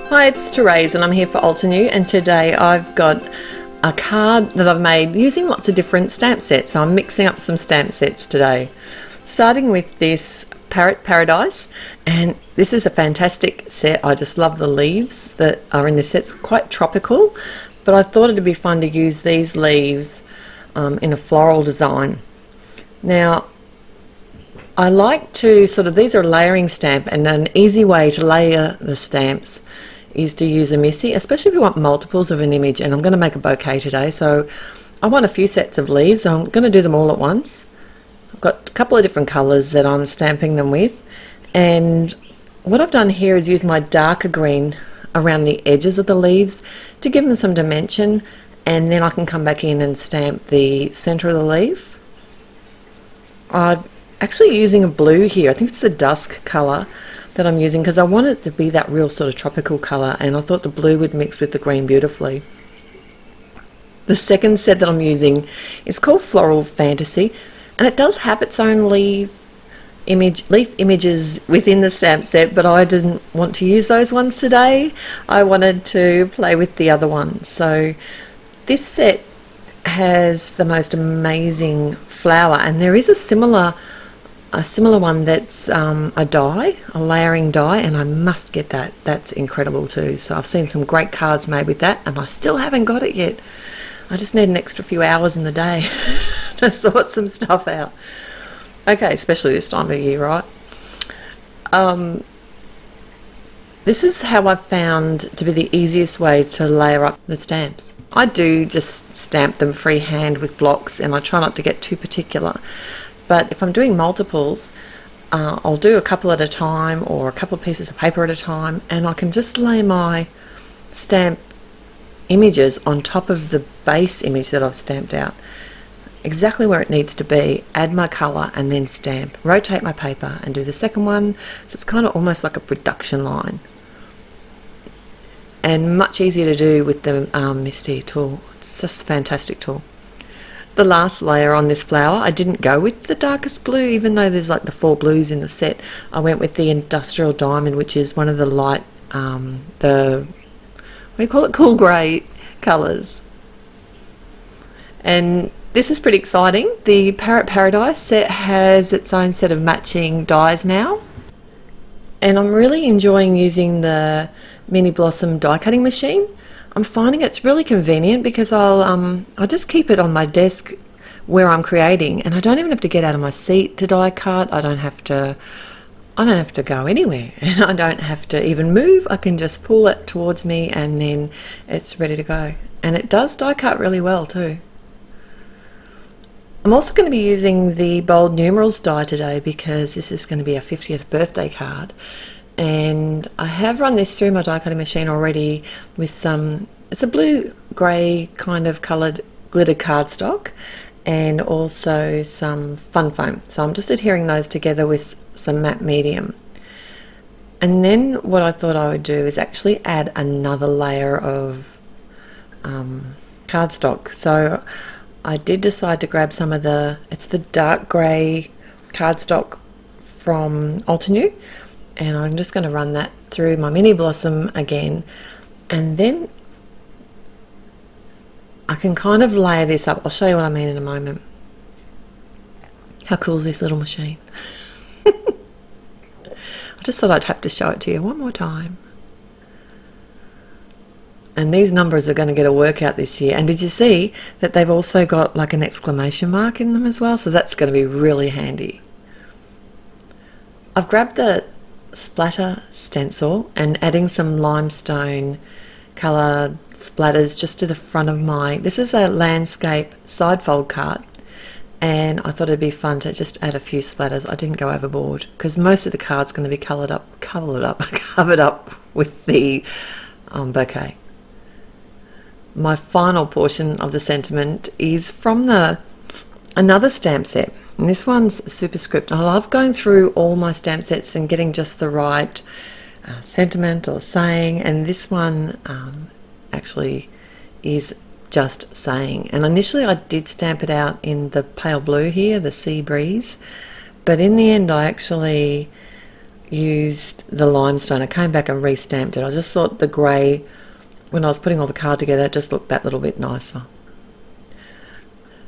Hi, it's Therese and I'm here for Altenew, and today I've got a card that I've made using lots of different stamp sets. So I'm mixing up some stamp sets today. Starting with this Parrot Paradise, and this is a fantastic set. I just love the leaves that are in this set. It's quite tropical, but I thought it'd be fun to use these leaves in a floral design. Now, I like to these are a layering stamp, and an easy way to layer the stamps is to use a Missy, especially if you want multiples of an image. And I'm going to make a bouquet today, so I want a few sets of leaves. So I'm going to do them all at once. I've got a couple of different colours that I'm stamping them with, and what I've done here is use my darker green around the edges of the leaves to give them some dimension, and then I can come back in and stamp the centre of the leaf. I'm actually using a blue here. I think it's the dusk colour that I'm using because I want it to be that real sort of tropical colour, and I thought the blue would mix with the green beautifully. The second set that I'm using is called Floral Fantasy, and it does have its own leaf images within the stamp set, but I didn't want to use those ones today. I wanted to play with the other ones. So this set has the most amazing flower, and there is a similar one that's a layering die, and I must get that. That's incredible too. So I've seen some great cards made with that, and I still haven't got it yet. I just need an extra few hours in the day to sort some stuff out. Okay, especially this time of year, right? This is how I've found to be the easiest way to layer up the stamps. I do just stamp them freehand with blocks, and I try not to get too particular. But if I'm doing multiples, I'll do a couple at a time, or a couple of pieces of paper at a time, and I can just lay my stamp images on top of the base image that I've stamped out, exactly where it needs to be, add my colour, and then stamp. Rotate my paper and do the second one. So it's kind of almost like a production line, and much easier to do with the Misty tool. It's just a fantastic tool. The last layer on this flower, I didn't go with the darkest blue, even though there's like the 4 blues in the set. I went with the Industrial Diamond, which is one of the light, cool grey colours. And this is pretty exciting. The Parrot Paradise set has its own set of matching dies now, and I'm really enjoying using the Mini Blossom die cutting machine. I'm finding it's really convenient because I'll just keep it on my desk where I'm creating, and I don't even have to get out of my seat to die cut. I don't have to go anywhere, and I don't have to even move. I can just pull it towards me, and then it's ready to go. And it does die cut really well too. I'm also going to be using the bold numerals die today because this is going to be a 50th birthday card. And I have run this through my die cutting machine already with it's a blue grey kind of coloured glittered cardstock, and also some fun foam. So I'm just adhering those together with some matte medium. And then what I thought I would do is actually add another layer of cardstock. So I did decide to grab some of it's the dark grey cardstock from Altenew, and I'm just going to run that through my Mini Blossom again, and then I can kind of layer this up. I'll show you what I mean in a moment. How cool is this little machine? I just thought I'd have to show it to you one more time. And these numbers are going to get a workout this year. And did you see that they've also got like an exclamation mark in them as well? So that's going to be really handy. I've grabbed the splatter stencil and adding some limestone colour splatters just to the front of this is a landscape side fold card, and I thought it'd be fun to just add a few splatters. I didn't go overboard because most of the card's going to be covered up with the bouquet. My final portion of the sentiment is from another stamp set, and this one's Superscript. I love going through all my stamp sets and getting just the right sentiment or saying, and this one actually is just saying. And initially I did stamp it out in the pale blue here, the sea breeze, but in the end I actually used the limestone. I came back and re-stamped it. I just thought the grey, when I was putting all the card together, it just looked that little bit nicer.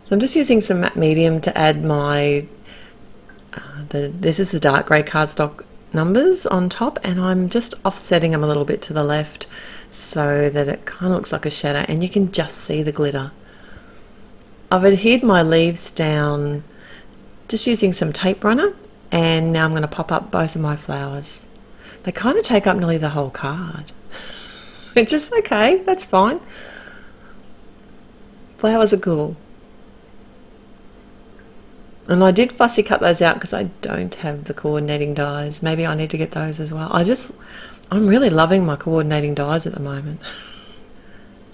So I'm just using some matte medium to add my, this is the dark grey cardstock numbers on top, and I'm just offsetting them a little bit to the left so that it kind of looks like a shadow, and you can just see the glitter. I've adhered my leaves down just using some tape runner, and now I'm going to pop up both of my flowers. They kind of take up nearly the whole card. It's just okay, that's fine. Flowers are cool. And I did fussy cut those out because I don't have the coordinating dies. Maybe I need to get those as well. I'm really loving my coordinating dies at the moment.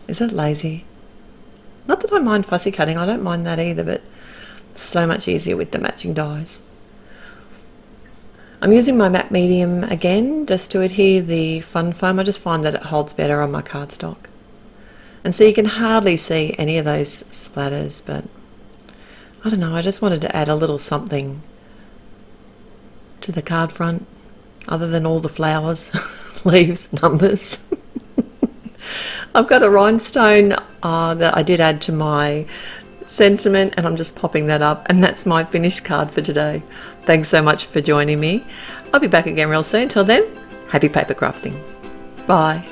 Is it lazy? Not that I mind fussy cutting, I don't mind that either, but it's so much easier with the matching dies. I'm using my matte medium again just to adhere the fun foam. I just find that it holds better on my cardstock. And so you can hardly see any of those splatters, but I don't know, I just wanted to add a little something to the card front other than all the flowers, leaves, numbers. I've got a rhinestone that I did add to my sentiment, and I'm just popping that up, and that's my finished card for today. Thanks so much for joining me. I'll be back again real soon. Till then, happy paper crafting. Bye.